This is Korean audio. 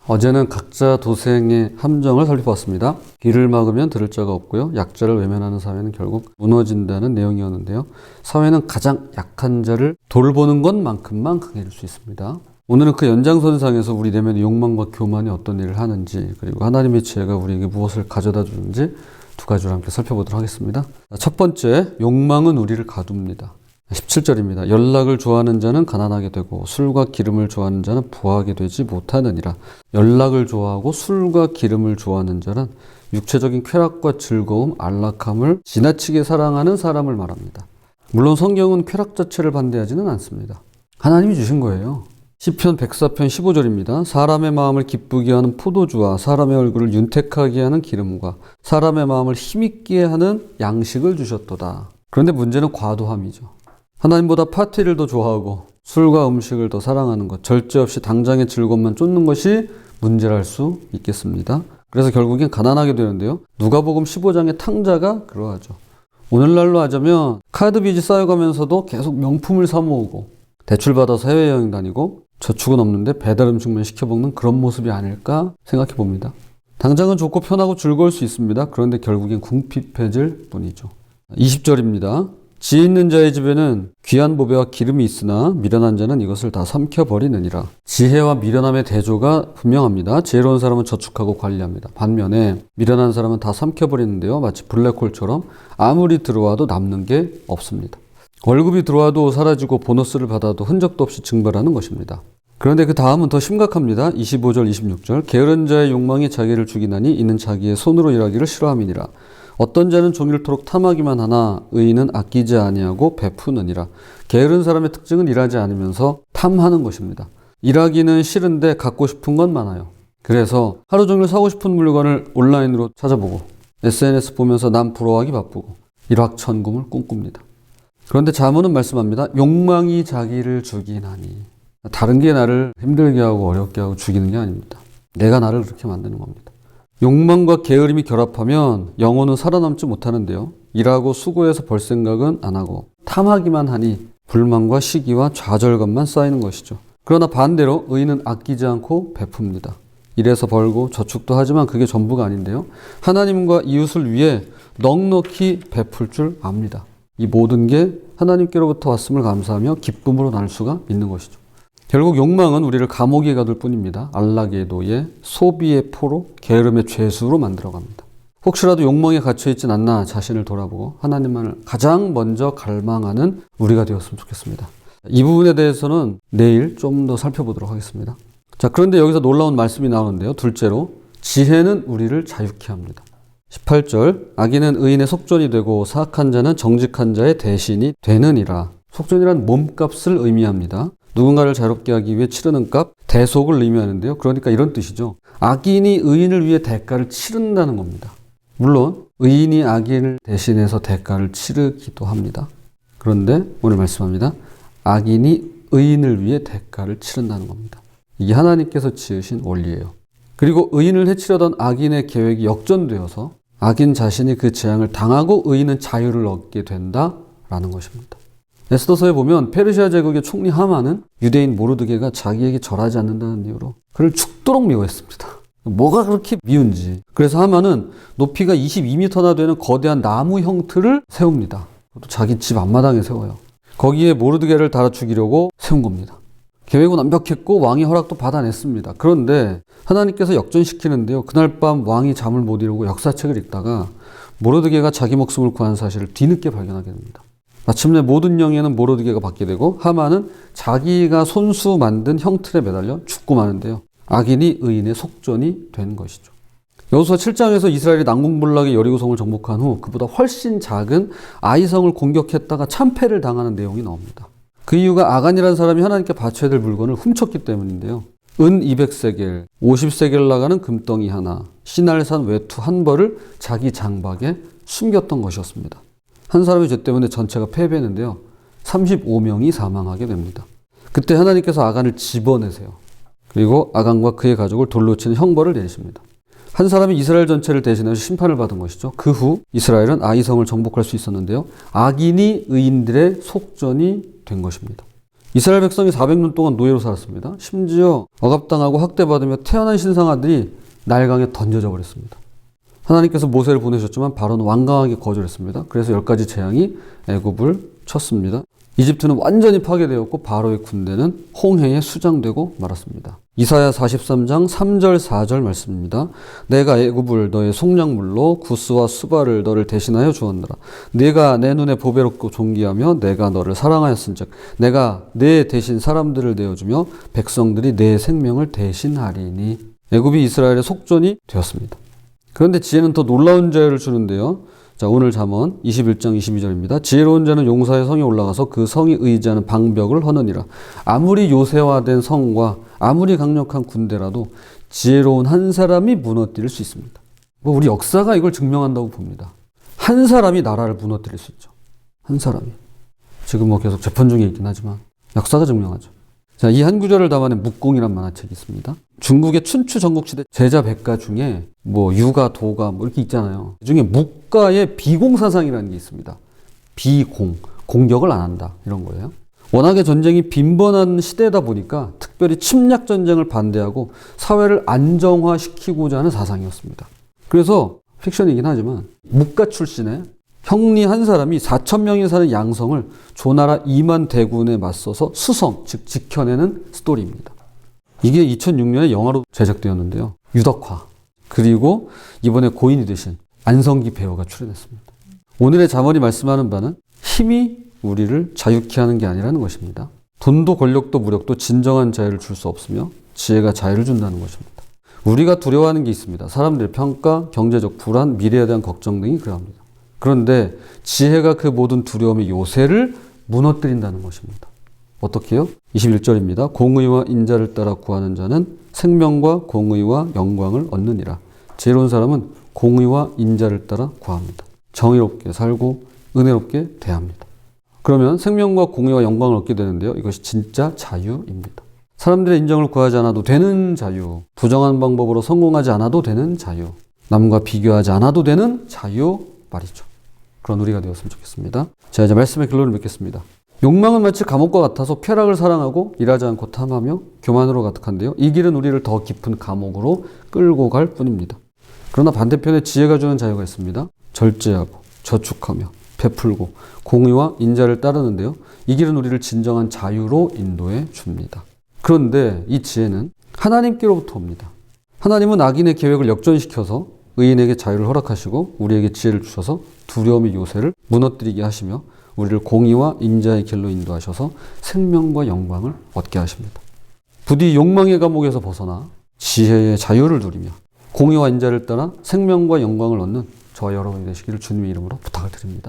어제는 각자 도생의 함정을 살펴봤습니다. 귀를 막으면 들을 자가 없고요. 약자를 외면하는 사회는 결국 무너진다는 내용이었는데요. 사회는 가장 약한 자를 돌보는 것만큼만 강해질 수 있습니다. 오늘은 그 연장선상에서 우리 내면의 욕망과 교만이 어떤 일을 하는지, 그리고 하나님의 지혜가 우리에게 무엇을 가져다 주는지 두 가지로 함께 살펴보도록 하겠습니다. 첫 번째, 욕망은 우리를 가둡니다. 17절입니다. 연락을 좋아하는 자는 가난하게 되고 술과 기름을 좋아하는 자는 부하게 되지 못하느니라. 연락을 좋아하고 술과 기름을 좋아하는 자는 육체적인 쾌락과 즐거움, 안락함을 지나치게 사랑하는 사람을 말합니다. 물론 성경은 쾌락 자체를 반대하지는 않습니다. 하나님이 주신 거예요. 시편 104편 15절입니다. 사람의 마음을 기쁘게 하는 포도주와 사람의 얼굴을 윤택하게 하는 기름과 사람의 마음을 힘있게 하는 양식을 주셨도다. 그런데 문제는 과도함이죠. 하나님보다 파티를 더 좋아하고 술과 음식을 더 사랑하는 것, 절제 없이 당장의 즐거움만 쫓는 것이 문제랄 수 있겠습니다. 그래서 결국엔 가난하게 되는데요. 누가복음 15장의 탕자가 그러하죠. 오늘날로 하자면 카드 빚이 쌓여가면서도 계속 명품을 사 모으고 대출받아서 해외여행 다니고 저축은 없는데 배달 음식만 시켜 먹는 그런 모습이 아닐까 생각해 봅니다. 당장은 좋고 편하고 즐거울 수 있습니다. 그런데 결국엔 궁핍해질 뿐이죠. 20절입니다. 지혜 있는 자의 집에는 귀한 보배와 기름이 있으나 미련한 자는 이것을 다 삼켜버리느니라. 지혜와 미련함의 대조가 분명합니다. 지혜로운 사람은 저축하고 관리합니다. 반면에 미련한 사람은 다 삼켜버리는데요. 마치 블랙홀처럼 아무리 들어와도 남는 게 없습니다. 월급이 들어와도 사라지고 보너스를 받아도 흔적도 없이 증발하는 것입니다. 그런데 그 다음은 더 심각합니다. 25절, 26절. 게으른 자의 욕망이 자기를 죽이나니 이는 자기의 손으로 일하기를 싫어함이니라. 어떤 자는 종일토록 탐하기만 하나 의인은 아끼지 아니하고 베푸느니라. 게으른 사람의 특징은 일하지 않으면서 탐하는 것입니다. 일하기는 싫은데 갖고 싶은 건 많아요. 그래서 하루 종일 사고 싶은 물건을 온라인으로 찾아보고 SNS 보면서 남 부러워하기 바쁘고 일확천금을 꿈꿉니다. 그런데 잠언은 말씀합니다. 욕망이 자기를 죽이나니. 다른 게 나를 힘들게 하고 어렵게 하고 죽이는 게 아닙니다. 내가 나를 그렇게 만드는 겁니다. 욕망과 게으름이 결합하면 영혼은 살아남지 못하는데요. 일하고 수고해서 벌 생각은 안 하고 탐하기만 하니 불만과 시기와 좌절감만 쌓이는 것이죠. 그러나 반대로 의인은 아끼지 않고 베풉니다. 일해서 벌고 저축도 하지만 그게 전부가 아닌데요. 하나님과 이웃을 위해 넉넉히 베풀 줄 압니다. 이 모든 게 하나님께로부터 왔음을 감사하며 기쁨으로 나눌 수가 있는 것이죠. 결국 욕망은 우리를 감옥에 가둘 뿐입니다. 안락의 노예, 소비의 포로, 게으름의 죄수로 만들어갑니다. 혹시라도 욕망에 갇혀있진 않나 자신을 돌아보고 하나님만을 가장 먼저 갈망하는 우리가 되었으면 좋겠습니다. 이 부분에 대해서는 내일 좀 더 살펴보도록 하겠습니다. 자, 그런데 여기서 놀라운 말씀이 나오는데요. 둘째로, 지혜는 우리를 자유케 합니다. 18절, 악인은 의인의 속전이 되고 사악한 자는 정직한 자의 대신이 되느니라. 속전이란 몸값을 의미합니다. 누군가를 자유롭게 하기 위해 치르는 값, 대속을 의미하는데요. 그러니까 이런 뜻이죠. 악인이 의인을 위해 대가를 치른다는 겁니다. 물론 의인이 악인을 대신해서 대가를 치르기도 합니다. 그런데 오늘 말씀합니다. 악인이 의인을 위해 대가를 치른다는 겁니다. 이게 하나님께서 지으신 원리예요. 그리고 의인을 해치려던 악인의 계획이 역전되어서 악인 자신이 그 재앙을 당하고 의인은 자유를 얻게 된다라는 것입니다. 에스더서에 보면 페르시아 제국의 총리 하만은 유대인 모르드게가 자기에게 절하지 않는다는 이유로 그를 죽도록 미워했습니다. 뭐가 그렇게 미운지. 그래서 하만은 높이가 22m나 되는 거대한 나무 형틀을 세웁니다. 또 자기 집 앞마당에 세워요. 거기에 모르드게를 달아 죽이려고 세운 겁니다. 계획은 완벽했고 왕의 허락도 받아냈습니다. 그런데 하나님께서 역전시키는데요. 그날 밤 왕이 잠을 못 이루고 역사책을 읽다가 모르드게가 자기 목숨을 구한 사실을 뒤늦게 발견하게 됩니다. 마침내 모든 영예는 모르드게가 받게 되고 하만은 자기가 손수 만든 형틀에 매달려 죽고 마는데요. 악인이 의인의 속전이 된 것이죠. 여호수아 7장에서 이스라엘이 난공불락의 여리고성을 정복한 후 그보다 훨씬 작은 아이성을 공격했다가 참패를 당하는 내용이 나옵니다. 그 이유가 아간이라는 사람이 하나님께 바쳐야 될 물건을 훔쳤기 때문인데요. 은 200세겔, 50세겔 나가는 금덩이 하나, 시날산 외투 한 벌을 자기 장박에 숨겼던 것이었습니다. 한 사람의 죄 때문에 전체가 패배했는데요. 35명이 사망하게 됩니다. 그때 하나님께서 아간을 집어내세요. 그리고 아간과 그의 가족을 돌로 치는 형벌을 내리십니다. 한 사람이 이스라엘 전체를 대신해서 심판을 받은 것이죠. 그 후 이스라엘은 아이성을 정복할 수 있었는데요. 악인이 의인들의 속전이 된 것입니다. 이스라엘 백성이 400년 동안 노예로 살았습니다. 심지어 억압당하고 학대받으며 태어난 신생아들이 나일강에 던져져 버렸습니다. 하나님께서 모세를 보내셨지만 바로는 완강하게 거절했습니다. 그래서 10가지 재앙이 애굽을 쳤습니다. 이집트는 완전히 파괴되었고 바로의 군대는 홍해에 수장되고 말았습니다. 이사야 43장 3절 4절 말씀입니다. 내가 애굽을 너의 속량물로 구스와 수바를 너를 대신하여 주었노라. 네가 내 눈에 보배롭고 존귀하며 내가 너를 사랑하였은즉 내가 내 대신 사람들을 내어주며 백성들이 내 생명을 대신하리니. 애굽이 이스라엘의 속전이 되었습니다. 그런데 지혜는 더 놀라운 자유를 주는데요. 자, 오늘 잠언 21장 22절입니다. 지혜로운 자는 용사의 성에 올라가서 그 성이 의지하는 방벽을 허느니라. 아무리 요새화된 성과 아무리 강력한 군대라도 지혜로운 한 사람이 무너뜨릴 수 있습니다. 우리 역사가 이걸 증명한다고 봅니다. 한 사람이 나라를 무너뜨릴 수 있죠. 한 사람이. 지금 계속 재판 중에 있긴 하지만 역사가 증명하죠. 자, 이 한 구절을 담아낸 묵공이란 만화책이 있습니다. 중국의 춘추 전국시대 제자 백가 중에 유가, 도가 이렇게 있잖아요. 그 중에 묵가의 비공사상이라는 게 있습니다. 공격을 안 한다 이런 거예요. 워낙에 전쟁이 빈번한 시대다 보니까 특별히 침략 전쟁을 반대하고 사회를 안정화시키고자 하는 사상이었습니다. 그래서 픽션이긴 하지만 묵가 출신의 형리 한 사람이 4,000명이 사는 양성을 조나라 2만 대군에 맞서서 수성, 즉 지켜내는 스토리입니다. 이게 2006년에 영화로 제작되었는데요. 유덕화, 그리고 이번에 고인이 되신 안성기 배우가 출연했습니다. 오늘의 잠언이 말씀하는 바는 힘이 우리를 자유케 하는 게 아니라는 것입니다. 돈도 권력도 무력도 진정한 자유를 줄 수 없으며 지혜가 자유를 준다는 것입니다. 우리가 두려워하는 게 있습니다. 사람들의 평가, 경제적 불안, 미래에 대한 걱정 등이 그러합니다. 그런데 지혜가 그 모든 두려움의 요새를 무너뜨린다는 것입니다. 어떻게 해요? 21절입니다. 공의와 인자를 따라 구하는 자는 생명과 공의와 영광을 얻느니라. 지혜로운 사람은 공의와 인자를 따라 구합니다. 정의롭게 살고 은혜롭게 대합니다. 그러면 생명과 공의와 영광을 얻게 되는데요. 이것이 진짜 자유입니다. 사람들의 인정을 구하지 않아도 되는 자유, 부정한 방법으로 성공하지 않아도 되는 자유, 남과 비교하지 않아도 되는 자유 말이죠. 그런 우리가 되었으면 좋겠습니다. 자, 이제 말씀의 결론을 맺겠습니다. 욕망은 마치 감옥과 같아서 쾌락을 사랑하고 일하지 않고 탐하며 교만으로 가득한데요. 이 길은 우리를 더 깊은 감옥으로 끌고 갈 뿐입니다. 그러나 반대편에 지혜가 주는 자유가 있습니다. 절제하고 저축하며 베풀고 공의와 인자를 따르는데요. 이 길은 우리를 진정한 자유로 인도해 줍니다. 그런데 이 지혜는 하나님께로부터 옵니다. 하나님은 악인의 계획을 역전시켜서 의인에게 자유를 허락하시고 우리에게 지혜를 주셔서 두려움의 요새를 무너뜨리게 하시며 우리를 공의와 인자의 길로 인도하셔서 생명과 영광을 얻게 하십니다. 부디 욕망의 감옥에서 벗어나 지혜의 자유를 누리며 공의와 인자를 따라 생명과 영광을 얻는 저와 여러분이 되시기를 주님의 이름으로 부탁을 드립니다.